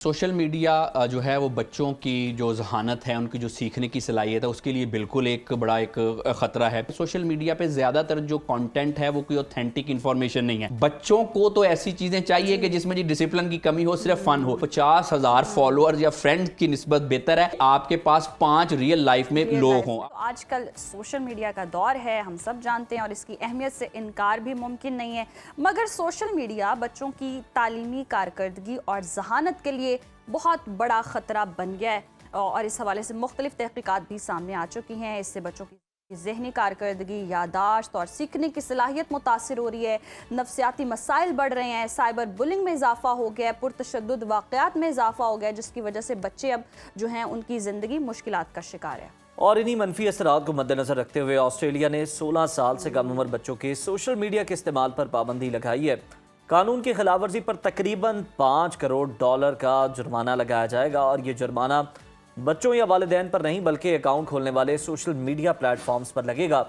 Social media जो है वो बच्चों की जो ज़हानत है, उनकी जो सीखने की सलाहियत है, उसके लिए बिल्कुल एक बड़ा एक ख़तरा है। सोशल मीडिया पे ज़्यादातर जो कंटेंट है वो कोई ऑथेंटिक इन्फॉर्मेशन नहीं है। बच्चों को तो ऐसी चीज़ें चाहिए कि जिसमें जी डिसिप्लिन की कमी हो, सिर्फ फ़न हो। 50,000 फॉलोअर्स या फ्रेंड्स की निस्बत बेहतर है आपके पास 5 रियल लाइफ में लोग हों। तो आजकल सोशल मीडिया का दौर है, हम सब जानते हैं और इसकी अहमियत से इनकार भी मुमकिन नहीं है, मगर सोशल मीडिया बच्चों की तालीमी कारकर्दगी और ज़हानत के लिए बहुत बड़ा ख़तरा बन गया है और इस हवाले से मुख्तलिफ तहक़ीक़ात भी सामने आ चुकी हैं। इससे बच्चों की ज़हनी कारकर्दगी, यादाश्त और सीखने की सलाहियत मुतासिर हो रही है, नफ्सियाती मसाइल बढ़ रहे हैं, साइबर बुलिंग में इजाफा हो गया है, पुरतशद्दुद वाक़यात में इजाफा हो गया है, जिसकी वजह से बच्चे अब जो हैं उनकी ज़िंदगी मुश्किलात का शिकार है। और इन्हीं मनफी असरात को मद्देनज़र रखते हुए ऑस्ट्रेलिया ने 16 साल से कम उम्र बच्चों के सोशल मीडिया के इस्तेमाल पर पाबंदी लगाई है। कानून की खिलाफ वर्जी पर तकरीबन $5 करोड़ का जुर्माना लगाया जाएगा और ये जुर्माना बच्चों या वालिदैन पर नहीं बल्कि अकाउंट खोलने वाले सोशल मीडिया प्लेटफॉर्म्स पर लगेगा।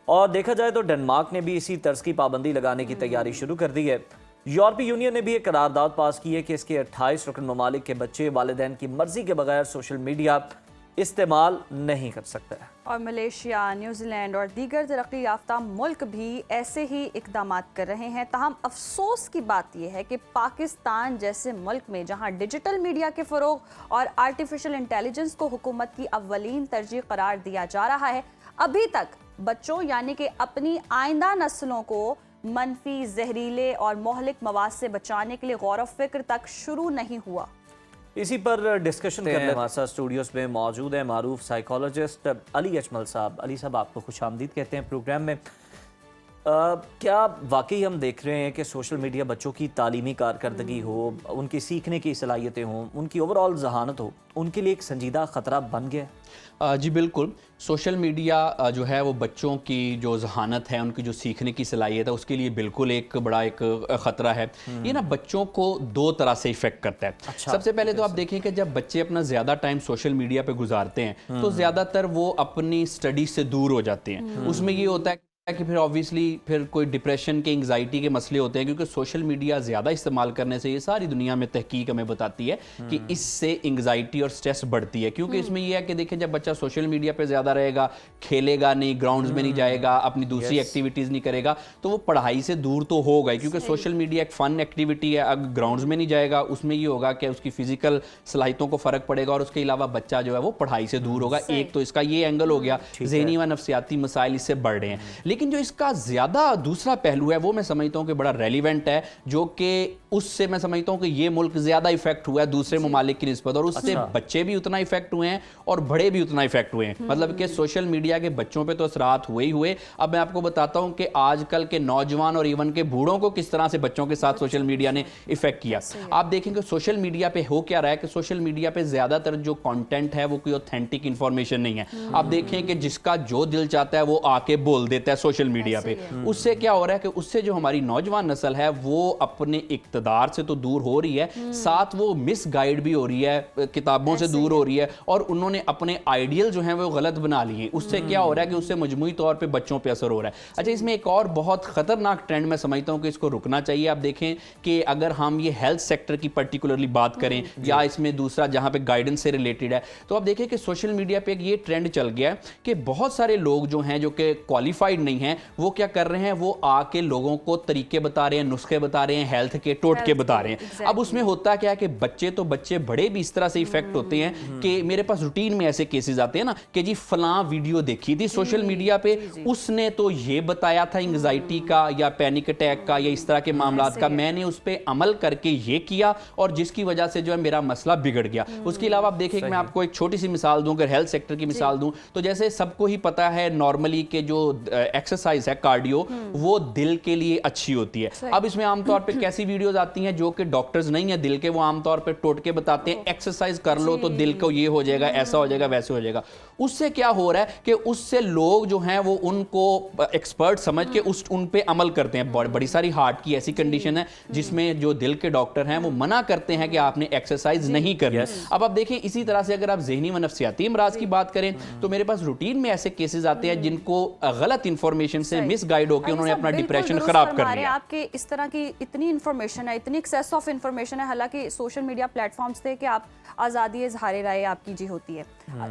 और देखा जाए तो डेनमार्क ने भी इसी तर्ज की पाबंदी लगाने की तैयारी शुरू कर दी है। यूरोपीय यूनियन ने भी एक करारदाद पास की है कि इसके 28 रुकन ममालिक के बच्चे वालिदैन की मर्जी के बगैर सोशल मीडिया इस्तेमाल नहीं कर सकता है। और मलेशिया, न्यूजीलैंड और दीगर तरक्की याफ्ता मुल्क भी ऐसे ही इक़दामात कर रहे हैं। ताहम अफसोस की बात यह है कि पाकिस्तान जैसे मुल्क में जहां डिजिटल मीडिया के फ़रोग़ और आर्टिफिशियल इंटेलिजेंस को हुकूमत की अव्वलीन तरजीह करार दिया जा रहा है, अभी तक बच्चों यानी कि अपनी आइंदा नस्लों को मनफी, जहरीले और मोहलिक मवाद से बचाने के लिए गौर व फिक्र तक शुरू नहीं हुआ। इसी पर डिस्कशन करने हमारे साथ स्टूडियोज़ में मौजूद है मारूफ साइकोलॉजिस्ट अली अजमल साहब। अली साहब, आपको खुशामदीद कहते हैं प्रोग्राम में। क्या वाकई हम देख रहे हैं कि सोशल मीडिया बच्चों की तालीमी कारकर्दगी हो, उनकी सीखने की सलाहियतें हों, उनकी ओवरऑल जहानत हो, उनके लिए एक संजीदा ख़तरा बन गया? जी बिल्कुल। सोशल मीडिया जो है वो बच्चों की जो ज़हानत है, उनकी जो सीखने की सलाहियत है, उसके लिए बिल्कुल एक बड़ा एक ख़तरा है। ये ना बच्चों को 2 तरह से इफ़ेक्ट करता है। अच्छा, सबसे पहले तो आप देखें कि जब बच्चे अपना ज़्यादा टाइम सोशल मीडिया पे गुजारते हैं तो ज़्यादातर वो अपनी स्टडी से दूर हो जाते हैं। उसमें ये होता है कि फिर ऑब्वियसली फिर कोई डिप्रेशन के, एंग्जाइटी के मसले होते हैं, क्योंकि सोशल मीडिया ज़्यादा इस्तेमाल करने से, ये सारी दुनिया में तहकीक हमें बताती है कि इससे एंग्जाइटी और स्ट्रेस बढ़ती है। क्योंकि इसमें यह है कि देखिए, जब बच्चा सोशल मीडिया पे ज़्यादा रहेगा, खेलेगा नहीं, ग्राउंड्स में नहीं जाएगा, अपनी दूसरी एक्टिविटीज़ नहीं करेगा, तो वो पढ़ाई से दूर तो होगा ही, क्योंकि सोशल मीडिया एक फ़न एक्टिविटी है। अगर ग्राउंड्स में नहीं जाएगा, उसमें ये होगा कि उसकी फ़िज़िकल सलाहियतों को फ़र्क पड़ेगा और उसके अलावा बच्चा जो है वो पढ़ाई से दूर होगा। एक तो इसका ये एंगल हो गया, ज़हनी व नफ्सियाती मसाइल इससे बढ़ रहे हैं। लेकिन जो इसका ज़्यादा दूसरा पहलू है वो मैं समझता हूँ कि बड़ा रेलिवेंट है, जो कि उससे मैं समझता हूँ कि ये मुल्क ज़्यादा इफेक्ट हुआ है दूसरे ममालिक की निस्बत, और उससे बच्चे भी उतना इफेक्ट हुए हैं और बड़े भी उतना इफेक्ट हुए हैं। मतलब कि सोशल मीडिया के बच्चों पे तो असरात हुए ही हुए। अब मैं आपको बताता हूँ कि आजकल के नौजवान और इवन के बूढ़ों को किस तरह से बच्चों के साथ सोशल मीडिया ने इफेक्ट किया। आप देखेंगे सोशल मीडिया पे हो क्या रहा है कि सोशल मीडिया पे ज़्यादातर जो कॉन्टेंट है वो कोई ऑथेंटिक इन्फॉर्मेशन नहीं है। आप देखें कि जिसका जो दिल चाहता है वो आके बोल देता है सोशल मीडिया पे। उससे क्या हो रहा है कि उससे जो हमारी नौजवान नस्ल है वो अपने इक्तदार से तो दूर हो रही है, साथ वो मिस गाइड भी हो रही है, किताबों से दूर हो रही है, और उन्होंने अपने आइडियल जो हैं वो गलत बना लिए। उससे क्या हो रहा है कि उससे मजमूई तौर पे बच्चों पे असर हो रहा है। अच्छा, इसमें एक और बहुत खतरनाक ट्रेंड मैं समझता हूँ कि इसको रुकना चाहिए। आप देखें कि अगर हम ये हेल्थ सेक्टर की पर्टिकुलरली बात करें या इसमें दूसरा जहाँ पे गाइडेंस से रिलेटेड है, तो आप देखें कि सोशल मीडिया पे एक ये ट्रेंड चल गया है कि बहुत सारे लोग जो हैं जो कि क्वालिफाइड नहीं हैं, वो क्या कर रहे हैं, वो आके लोगों को तरीके बता रहे हैं, नुस्खे बता रहे हैं, हेल्थ के टोटके बता रहे हैं। अब उसमें होता क्या है कि बच्चे तो बच्चे, बड़े भी इस तरह से इफेक्ट होते हैं कि मेरे पास रूटीन में ऐसे केसेस आते हैं ना कि जी फलां वीडियो देखी थी सोशल मीडिया पे, उसने तो ये बताया था एंग्जाइटी का या पैनिक अटैक का या इस तरह के मामलात का, मैंने उस पर अमल करके ये किया और जिसकी वजह से जो है मेरा मसला बिगड़ गया। उसके अलावा आप देखें कि मैं आपको एक छोटी सी मिसाल दूं, अगर हेल्थ सेक्टर की मिसाल दूं, तो जैसे सबको ही पता है नॉर्मली के जो एक्सरसाइज है कार्डियो, वो दिल के लिए अच्छी होती है। अब इसमें आमतौर पे कैसी वीडियोस आती हैं जो कि डॉक्टर्स नहीं है दिल के, वो आमतौर पे टोटके बताते हैं, एक्सरसाइज कर लो तो दिल को ये हो जाएगा, ऐसा हो जाएगा, वैसे हो जाएगा। उससे क्या हो रहा है कि उससे लोग जो हैं वो उनको एक्सपर्ट समझ के उन पे अमल करते हैं। बड़ी सारी हार्ट की ऐसी कंडीशन है जिसमें जो दिल के डॉक्टर हैं वो मना करते हैं कि आपने एक्सरसाइज नहीं करनी। अब आप देखें, इसी तरह से अगर आप ज़हनी व नफ्सियाती अमराज की बात करें तो मेरे पास रूटीन में ऐसे केसेस आते हैं जिनको गलत इंफॉर्मेशन इंफॉर्मेशन से मिस गाइड होकर उन्होंने अपना बिल्कुल डिप्रेशन दुरुस्त खराब फरमा कर रहे हैं। लिया। आपके इस तरह की इतनी इन्फॉर्मेशन है, इतनी एक्सेस ऑफ इन्फॉर्मेशन है, हालांकि सोशल मीडिया प्लेटफॉर्म्स थे कि आप आज़ादी इजहार राय आपकी जी होती है,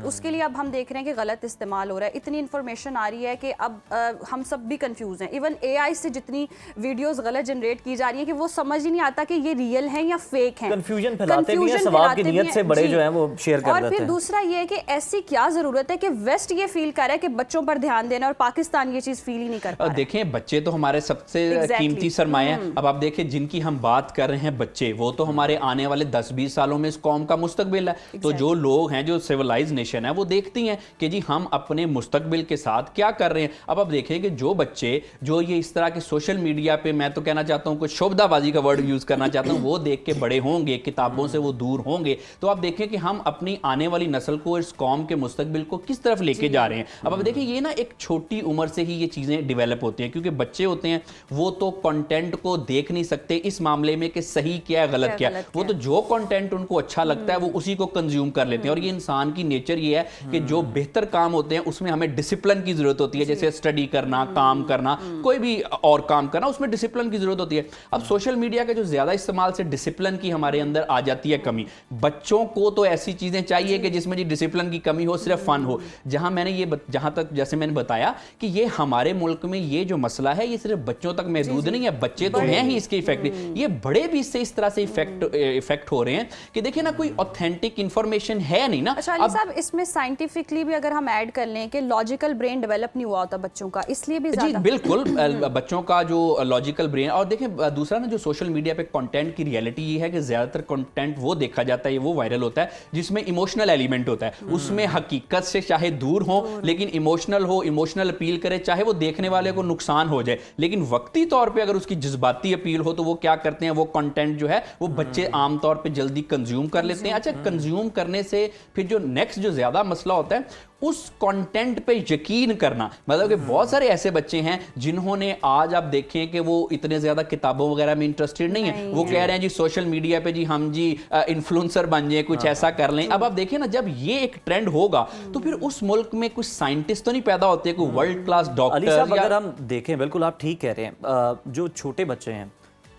उसके लिए अब हम देख रहे हैं कि गलत इस्तेमाल हो रहा है। इतनी इन्फॉर्मेशन आ रही है कि अब हम सब भी कंफ्यूज हैं। इवन एआई से जितनी वीडियोस गलत जनरेट की जा रही हैं कि वो समझ ही नहीं आता कि ये रियल है या फेक है। कंफ्यूजन फैलाते भी हैं, सवाब की नियत से बड़े जो हैं वो शेयर कर देते हैं। और फिर दूसरा ये है कि ऐसी क्या जरूरत है कि वेस्ट ये फील कर रहा है कि बच्चों पर ध्यान देना और पाकिस्तान ये चीज फील ही नहीं कर पा रहा है। देखें, बच्चे तो हमारे सबसे कीमती सरमाया है। अब आप देखें, जिनकी हम बात कर रहे हैं बच्चे, वो तो हमारे आने वाले 10-20 सालों में इस कौम का मुस्तकबिल है। तो जो लोग हैं, जो सिविलाइज नेशन है, वो देखती हैं कि जी हम अपने मुस्तकबिल के साथ क्या कर रहे हैं। अब आप देखें कि जो बच्चे जो ये इस तरह के सोशल मीडिया पे, मैं तो कहना चाहता हूँ, कुछ शोभदाबाजी का वर्ड यूज करना चाहता हूँ, वो देख के बड़े होंगे, किताबों से वो दूर होंगे। तो आप देखें कि हम अपनी आने वाली नस्ल को, इस कौम के मुस्तकबिल को किस तरफ लेके जा रहे हैं। अब आप देखें, ये ना एक छोटी उम्र से ही ये चीजें डेवलप होती हैं, क्योंकि बच्चे होते हैं वो तो कंटेंट को देख नहीं सकते इस मामले में कि सही क्या है, गलत क्या है। वो तो जो कंटेंट उनको अच्छा लगता है वो उसी को कंज्यूम कर लेते हैं। और ये इंसान की नेचर ये है कि जो बेहतर काम होते हैं उसमें हमें डिसिप्लिन की जरूरत होती है, जैसे स्टडी करना, काम करना, कोई भी और काम करना, उसमें डिसिप्लिन की जरूरत होती है। अब सोशल मीडिया के जो ज्यादा इस्तेमाल से डिसिप्लिन की हमारे अंदर आ जाती है कमी। बच्चों को तो ऐसी चीजें चाहिए कि जिसमें जी डिसिप्लिन की कमी हो, सिर्फ फन हो। जहां तक जैसे मैंने बताया कि ये हमारे मुल्क में ये जो मसला है ये सिर्फ बच्चों तक महदूद नहीं है, बच्चे तो हैं ही इसके इफेक्ट, ये बड़े भी इससे इस तरह से इफेक्ट हो रहे हैं कि देखिए ना, कोई ऑथेंटिक इंफॉर्मेशन है नहीं ना। अच्छा अली साहब, इसमें साइंटिफिकली भी अगर हम ऐड कर लें कि लॉजिकल ब्रेन डेवलप नहीं हुआ होता बच्चों का, इसलिए भी जी बिल्कुल बच्चों का जो लॉजिकल ब्रेन। और देखें दूसरा ना, जो सोशल मीडिया पे कंटेंट की रियलिटी ये है कि ज्यादातर कंटेंट वो देखा जाता है, वो वायरल होता है जिसमें इमोशनल एलिमेंट होता है। उसमें हकीकत से चाहे दूर हो लेकिन इमोशनल हो, इमोशनल अपील करे, चाहे वो देखने वाले को नुकसान हो जाए, लेकिन वक्ती तौर पे अगर उसकी जज्बाती अपील हो तो वो क्या करते हैं, वो कंटेंट जो है वो बच्चे आमतौर पे जल्दी कंज्यूम कर लेते हैं। अच्छा, कंज्यूम करने से फिर जो नेक्स्ट जो ज्यादा मसला होता है उस कंटेंट पे यकीन करना। मतलब कि बहुत सारे ऐसे बच्चे हैं जिन्होंने, आज आप देखें कि वो इतने ज्यादा किताबों वगैरह में इंटरेस्टेड नहीं है, वो कह रहे हैं जी सोशल मीडिया पे जी हम जी इन्फ्लुएंसर बन जाए, कुछ ऐसा कर लें। अब आप देखें ना, जब ये एक ट्रेंड होगा तो फिर उस मुल्क में कुछ साइंटिस्ट तो नहीं पैदा होते, कोई वर्ल्ड क्लास अली साहब, डॉक्टर। अगर हम देखें, बिल्कुल आप ठीक कह रहे हैं, जो छोटे बच्चे हैं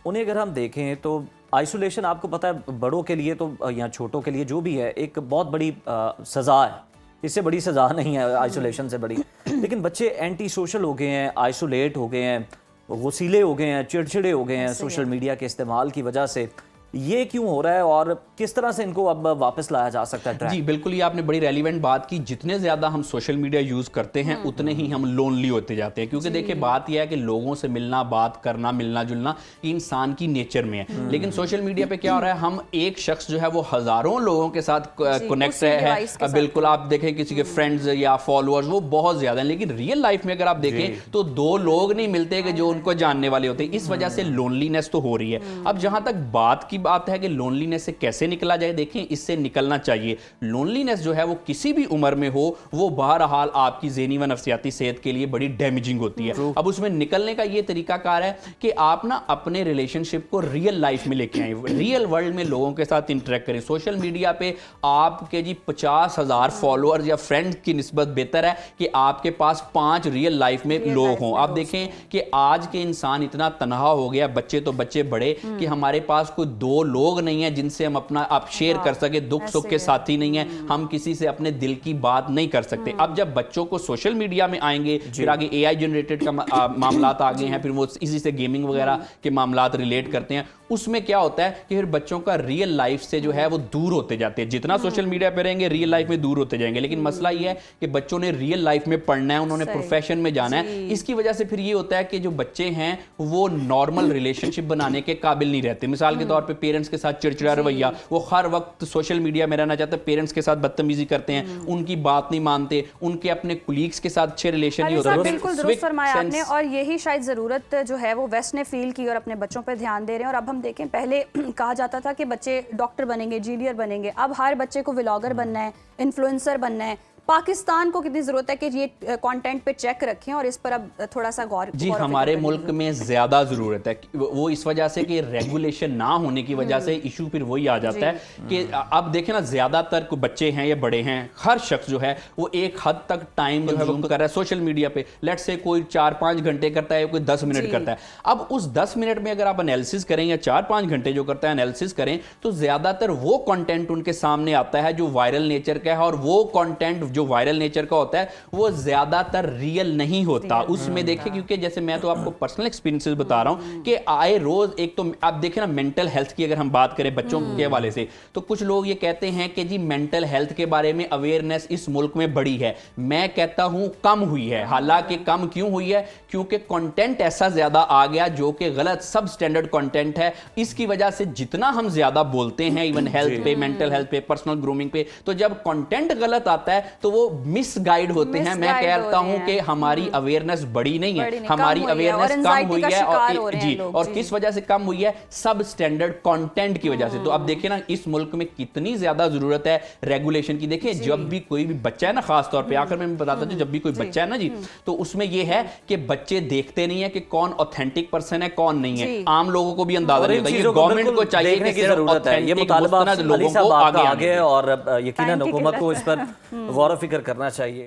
उन्हें अगर हम देखें तो आइसोलेशन, आपको पता है बड़ों के लिए तो या छोटों के लिए जो भी है, एक बहुत बड़ी सजा है। इससे बड़ी सजा नहीं है आइसोलेशन से बड़ी। लेकिन बच्चे एंटी सोशल हो गए हैं, आइसोलेट हो गए हैं, गुस्सीले हो गए हैं, चिड़चिड़े हो गए हैं सोशल मीडिया के इस्तेमाल की वजह से। ये क्यों हो रहा है और किस तरह से इनको अब वापस लाया जा सकता है? जी बिल्कुल, ये आपने बड़ी रेलिवेंट बात की। जितने ज्यादा हम सोशल मीडिया यूज करते हैं उतने ही हम लोनली होते जाते हैं, क्योंकि देखिए बात यह है कि लोगों से मिलना, बात करना, मिलना जुलना इंसान की नेचर में है। लेकिन सोशल मीडिया पे क्या हो रहा है, हम एक शख्स जो है वो हजारों लोगों के साथ कनेक्ट है। बिल्कुल, आप देखें किसी के फ्रेंड्स या फॉलोअर्स वो बहुत ज्यादा हैं, लेकिन रियल लाइफ में अगर आप देखें तो दो लोग नहीं मिलते कि जो उनको जानने वाले होते हैं। इस वजह से लोनलीनेस तो हो रही है। अब जहां तक बात की बात है कि लोनलीनेस से कैसे निकला जाए, देखें इससे निकलना चाहिए। लोनलीनेस जो है वो किसी भी उम्र में हो, वो बहरहाल आपकी ज़हनी व नफ्सियाती सेहत के लिए बड़ी डैमेजिंग होती है। अब उसमें निकलने का ये तरीकाकार है कि आप ना अपने रिलेशनशिप को रियल लाइफ में लेके आए, रियल वर्ल्ड में लोगों के साथ इंटरेक्ट करें। सोशल मीडिया पे आपके जी 50,000 फॉलोअर्स या फ्रेंड्स की निस्बत बेहतर है कि आपके पास 5 रियल लाइफ में लोग हों। आप देखें कि आज के इंसान इतना तनहा हो गया, बच्चे तो बच्चे बड़े, कि हमारे पास कोई 2 लोग नहीं है जिनसे हम अपना आप शेयर कर सके, दुख सुख के साथी नहीं है, हम किसी से अपने दिल की बात नहीं कर सकते। अब जब बच्चों को सोशल मीडिया में आएंगे, फिर आगे एआई जनरेटेड का मामलात आ गए हैं, फिर वो इसी से गेमिंग वगैरह के मामलात रिलेट करते हैं। उसमें क्या होता है कि फिर बच्चों का रियल लाइफ से जो है वो दूर होते जाते हैं। जितना सोशल मीडिया पे रहेंगे रियल लाइफ में दूर होते जाएंगे। लेकिन मसला ये है कि बच्चों ने रियल लाइफ में पढ़ना है, उन्होंने प्रोफेशन में जाना है। इसकी वजह से फिर ये होता है कि जो बच्चे हैं वो नॉर्मल रिलेशनशिप बनाने के काबिल नहीं रहते। मिसाल के तौर पे पेरेंट्स के साथ चिड़चिड़ा रवैया, वो हर वक्त सोशल मीडिया में रहना चाहते हैं, पेरेंट्स के साथ बदतमीजी करते हैं, उनकी बात नहीं मानते, उनके अपने कुलीग्स के साथ अच्छे रिलेशन नहीं होते। बिल्कुल दुरुस्त फरमाया आपने, और यही शायद जरूरत जो है वो वेस्ट ने फील की और अपने बच्चों पे ध्यान दे रहे हैं। और अब हम देखें, पहले कहा जाता था कि बच्चे डॉक्टर बनेंगे, इंजीनियर बनेंगे, अब हर बच्चे को व्लॉगर बनना है, इन्फ्लुएंसर बनना है। पाकिस्तान को कितनी ज़रूरत है कि ये कंटेंट पे चेक रखें और इस पर अब थोड़ा सा गौर जी, गौर हमारे फिक्र मुल्क में ज़्यादा ज़रूरत है। वो इस वजह से कि रेगुलेशन ना होने की वजह से इशू फिर वही आ जाता है कि अब देखें ना, ज़्यादातर को बच्चे हैं या बड़े हैं, हर शख्स जो है वो एक हद तक टाइम जो है वो कर रहा है सोशल मीडिया पे। लेट्स से कोई 4-5 घंटे करता है, कोई 10 मिनट करता है। अब उस 10 मिनट में अगर आप एनालिसिस करें या 4-5 घंटे जो करता है एनालिसिस करें, तो ज़्यादातर वो कंटेंट उनके सामने आता है जो वायरल नेचर का है, और वो कंटेंट जो वायरल नेचर का होता है वो ज़्यादातर रियल नहीं होता उसमें। देखिए, क्योंकि जैसे मैं तो आपको पर्सनल एक्सपीरियंसेस बता रहा हूं कि आए रोज एक तो आप देखें ना, मेंटल हेल्थ की अगर हम बात करें बच्चों के हवाले से, तो कुछ लोग ये कहते हैं कि जी मेंटल हेल्थ के बारे में अवेयरनेस इस मुल्क में बढ़ी है। मैं कहता हूं कम हुई है। हालांकि कम क्यों हुई है? क्योंकि कंटेंट ऐसा ज्यादा आ गया जो कि गलत सब स्टैंडर्ड कंटेंट है। इसकी वजह से जितना हम ज्यादा बोलते हैं इवन हेल्थ पे, मेंटल हेल्थ पे, पर्सनल ग्रूमिंग पे, तो जब कंटेंट गलत आता है तो वो मिसगाइड होते हैं। मैं कहता हूं कि हमारी अवेयरनेस बढ़ी नहीं है, हमारी अवेयरनेस कम हुई है। और जी, और किस वजह से कम हुई है? सब स्टैंडर्ड कंटेंट की वजह से। तो अब देखिए ना, इस मुल्क में कितनी ज्यादा जरूरत है रेगुलेशन की। देखिए, जब भी कोई भी बच्चा है ना, खास तौर पे आखिर में मैं बताता हूं, जब भी कोई बच्चा है ना जी, तो उसमें यह है कि बच्चे देखते नहीं है कि कौन ऑथेंटिक पर्सन है कौन नहीं है। आम लोगों को भी अंदाजा नहीं होता। ये गवर्नमेंट को चाहिए कि की जरूरत है। ये मुतालबा लोगों को आगे और यकीनन हुकूमत को इस पर गौर व फिक्र करना चाहिए।